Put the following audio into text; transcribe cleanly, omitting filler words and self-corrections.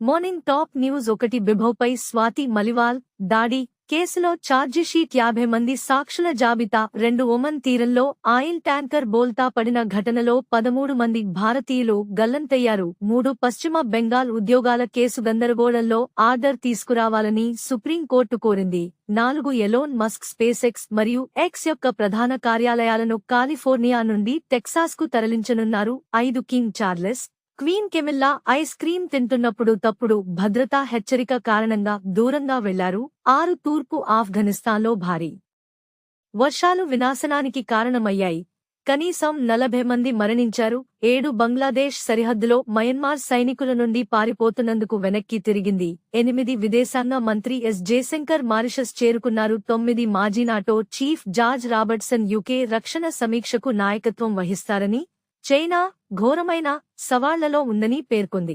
morning top news 1 బిభౌపై స్వాతి మలివాల్ దాడి కేసులో ఛార్జిషీట్ 50 మంది సాక్షుల జాబితా 2 ఒమన్ తీరంలో ఆయిల్ ట్యాంకర్ బోల్తా పడిన ఘటనలో 13 మంది భారతీయులు గల్లంతయ్యారు 3 పశ్చిమ బెంగాల్ ఉద్యోగాల కేసు గందరగోళంలో ఆర్డర్ తీసుకురావాలని సుప్రీంకోర్టు కోరింది 4 ఎలోన్ మస్క్ స్పేసెక్స్ మరియు ఎక్స్ యొక్క ప్రధాన కార్యాలయాలను కాలిఫోర్నియా నుండి టెక్సాస్కు తరలించనున్నారు 5 king Charles queen Camilla ice cream తింటున్నప్పుడు తప్పుడు భద్రతా హెచ్చరిక కారణంగా దూరంగా వెళ్లారు 6 తూర్పు ఆఫ్ఘనిస్తాన్లో భారీ వర్షాలు వినాశనానికి కారణమయ్యాయి కనీసం 40 మంది మరణించారు 7 బంగ్లాదేశ్ సరిహద్దులో మయన్మార్ సైనికుల నుండి పారిపోతున్నందుకు వెనక్కి తిరిగింది 8 విదేశాంగ మంత్రి ఎస్ జయశంకర్ మారిషస్ చేరుకున్నారు 9 మాజీ NATO chief George Robertson UK రక్షణ సమీక్షకు నాయకత్వం వహిస్తారని చైనా ఘోరమైన సవాళ్లలో ఉందని పేర్కొంది